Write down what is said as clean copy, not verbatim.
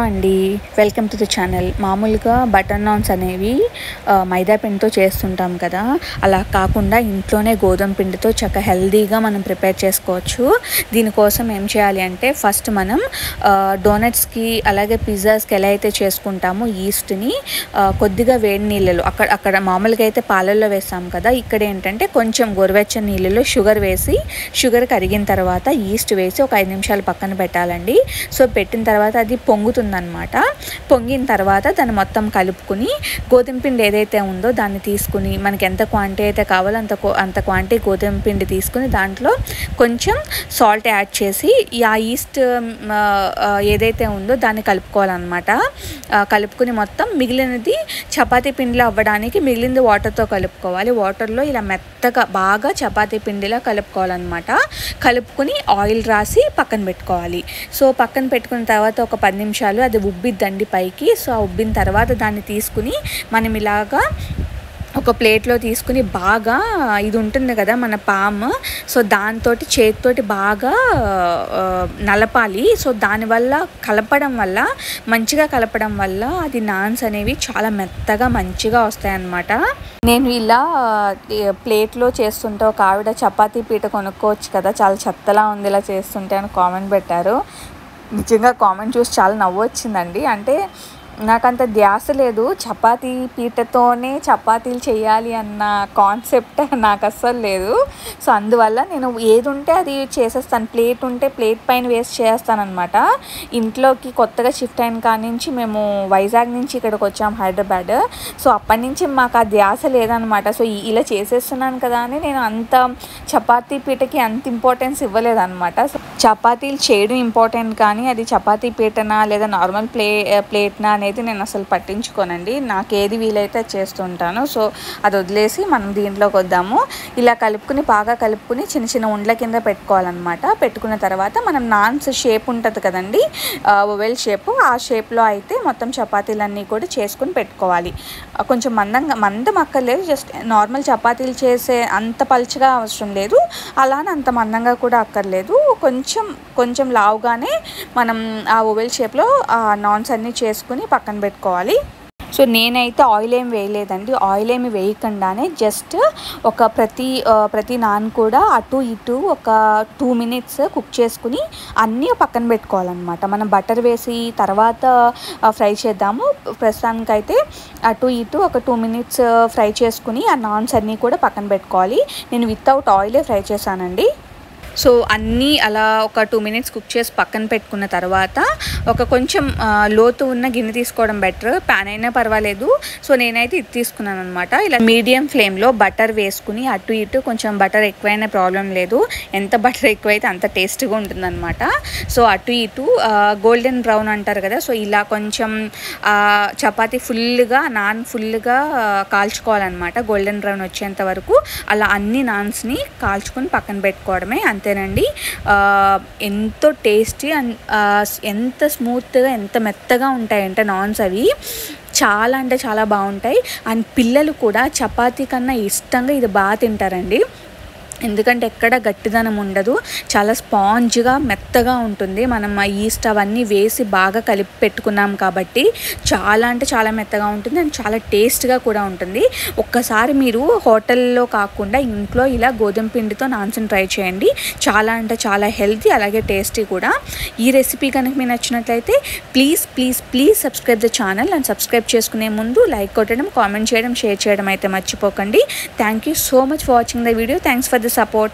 అండి welcome to the channel. మామూలుగా butter naans అనేవి మైదా పిండితో చేస్తుంటాం కదా, అలా కాకుండా ఇంట్లోనే గోధుమ పిండితో చక్కగా హెల్దీగా మనం ప్రిపేర్ చేసుకోవచ్చు. దీనికోసం ఏం చేయాలి అంటే, ఫస్ట్ మనం డోనట్స్కి అలాగే పిజ్జాస్కి ఎలా అయితే చేసుకుంటామో ఈస్ట్ని కొద్దిగా వేడి నీళ్ళలో అక్కడ మామూలుగా అయితే పాలల్లో వేస్తాం కదా, ఇక్కడ ఏంటంటే కొంచెం గోరువెచ్చని నీళ్ళలో షుగర్ వేసి, షుగర్ కరిగిన తర్వాత ఈస్ట్ వేసి ఒక 5 నిమిషాలు పక్కన పెట్టాలండి. సో పెట్టిన తర్వాత అది పొంగుతుందన్నమాట. పొంగిన తర్వాత దాన్ని మొత్తం కలుపుకుని గోధుమ పిండి ఏదైతే ఉందో దాన్ని తీసుకుని, మనకి ఎంత క్వాంటిటీ అయితే కావాలో అంత క్వాంటిటీ గోధుమ పిండి తీసుకుని దాంట్లో కొంచెం సాల్ట్ యాడ్ చేసి ఆ ఈస్ట్ ఏదైతే ఉందో దాన్ని కలుపుకోవాలన్నమాట. కలుపుకుని మొత్తం మిగిలినది చపాతీ పిండిలో అవ్వడానికి మిగిలింది వాటర్తో కలుపుకోవాలి. వాటర్లో ఇలా మెత్తగా బాగా చపాతీ పిండిలా కలుపుకోవాలన్నమాట. కలుపుకుని ఆయిల్ రాసి పక్కన పెట్టుకోవాలి. సో పక్కన పెట్టుకున్న తర్వాత ఒక 10 నిమిషాలు అది ఉబ్బిద్దండి పైకి. సో ఆ ఉబ్బిన తర్వాత దాన్ని తీసుకుని మనం ఇలాగా ఒక ప్లేట్లో తీసుకుని బాగా ఇది ఉంటుంది కదా మన పామ్, సో దాంతో చేతితోటి బాగా నలపాలి. సో దానివల్ల మంచిగా కలపడం వల్ల అది నాన్స్ అనేవి చాలా మెత్తగా మంచిగా వస్తాయన్నమాట. నేను ఇలా ప్లేట్లో చేస్తుంటే ఒక ఆవిడ చపాతీ పీట కొనుక్కోవచ్చు కదా, చాలా చెత్తలా ఉంది ఇలా చేస్తుంటే అని కామెంట్ పెట్టారు. నిజంగా కామెంట్ చూసి చాలా నవ్వు వచ్చిందండి. అంటే నాకంత ధ్యాస లేదు, చపాతీ పీటతోనే చపాతీలు చేయాలి అన్న కాన్సెప్ట్ నాకు అస్సలు లేదు. సో అందువల్ల నేను ఏది ఉంటే అది చేసేస్తాను. ప్లేట్ ఉంటే ప్లేట్ పైన వేసి చేస్తానన్నమాట. ఇంట్లోకి కొత్తగా షిఫ్ట్ అయిన కాడి నుంచి మేము వైజాగ్ నుంచి ఇక్కడికి వచ్చాము హైదరాబాద్. సో అప్పటి నుంచి మాకు ఆ ధ్యాస లేదనమాట. సో ఇలా చేసేస్తున్నాను కదా అని నేను అంత చపాతీ పీటకి అంత ఇంపార్టెన్స్ ఇవ్వలేదన్నమాట. సో చపాతీలు చేయడం ఇంపార్టెంట్, కానీ అది చపాతీ పీటనా లేదా నార్మల్ ప్లేట్నా అనేది నేను అసలు పట్టించుకోనండి. నాకు ఏది వీలైతే చేస్తుంటాను. సో అది వదిలేసి మనం దీంట్లోకి వద్దాము. ఇలా బాగా కలుపుకుని చిన్న చిన్న ఉండల కింద పెట్టుకోవాలన్నమాట. పెట్టుకున్న తర్వాత మనం నాన్స్ షేప్ ఉంటుంది కదండి, ఓవెల్ షేప్, ఆ షేప్లో అయితే మొత్తం చపాతీలన్నీ కూడా చేసుకుని పెట్టుకోవాలి. కొంచెం మందం అక్కర్లేదు, జస్ట్ నార్మల్ చపాతీలు చేసే అంత పలుచగా అవసరం లేదు, అలానే అంత మందంగా కూడా అక్కర్లేదు. కొంచెం లావుగానే మనం ఆ ఓవెల్ షేప్లో ఆ నాన్స్ అన్నీ చేసుకుని పక్కన పెట్టుకోవాలి. సో నేనైతే ఆయిల్ ఏమి వేయలేదండి. ఆయిల్ ఏమి వేయకుండానే జస్ట్ ఒక ప్రతి నాన్ కూడా అటు ఇటు ఒక 2 మినిట్స్ కుక్ చేసుకుని అన్నీ పక్కన పెట్టుకోవాలన్నమాట. మనం బటర్ వేసి తర్వాత ఫ్రై చేద్దాము. ప్రస్తుతానికైతే అటు ఇటు ఒక 2 మినిట్స్ ఫ్రై చేసుకుని ఆ నాన్స్ అన్నీ కూడా పక్కన పెట్టుకోవాలి. నేను వితౌట్ ఆయిలే ఫ్రై చేశానండి. సో అన్నీ అలా ఒక 2 మినిట్స్ కుక్ చేసి పక్కన పెట్టుకున్న తర్వాత ఒక కొంచెం లోతు ఉన్న గిన్నె తీసుకోవడం బెటర్, ప్యాన్ అయినా పర్వాలేదు. సో నేనైతే ఇది తీసుకున్నాను అనమాట. ఇలా మీడియం ఫ్లేమ్లో బటర్ వేసుకుని అటు ఇటు, కొంచెం బటర్ ఎక్కువైనా ప్రాబ్లం లేదు, ఎంత బటర్ ఎక్కువైతే అంత టేస్ట్గా ఉంటుందన్నమాట. సో అటు ఇటు గోల్డెన్ బ్రౌన్ అంటారు కదా, సో ఇలా కొంచెం చపాతీ నాన్ ఫుల్గా కాల్చుకోవాలన్నమాట. గోల్డెన్ బ్రౌన్ వచ్చేంత వరకు అలా అన్ని నాన్స్ని కాల్చుకొని పక్కన పెట్టుకోవడమే, అంతేనండి. ఎంతో టేస్టీ అండ్ ఎంత స్మూత్గా ఎంత మెత్తగా ఉంటాయంటే నాన్స్ అవి చాలా అంటే చాలా బాగుంటాయి. అండ్ పిల్లలు కూడా చపాతీ కన్నా ఇష్టంగా ఇది బాగా తింటారండి. ఎందుకంటే ఎక్కడ గట్టిదనం ఉండదు, చాలా స్పాంజ్గా మెత్తగా ఉంటుంది. మనం ఆ ఈస్ట్ అవన్నీ వేసి బాగా కలిపి పెట్టుకున్నాం కాబట్టి చాలా అంటే చాలా మెత్తగా ఉంటుంది అండ్ చాలా టేస్ట్గా కూడా ఉంటుంది. ఒక్కసారి మీరు హోటల్లో కాకుండా ఇంట్లో ఇలా గోధుమ పిండితో నాన్స్ని ట్రై చేయండి. చాలా అంటే చాలా హెల్తీ, అలాగే టేస్టీ కూడా. ఈ రెసిపీ కనుక మీకు నచ్చినట్లయితే please subscribe the channel. And subscribe చేసుకునే ముందు లైక్ కొట్టడం, కామెంట్ చేయడం, షేర్ చేయడం అయితే మర్చిపోకండి. Thank you so much for watching the video. Thanks for the support.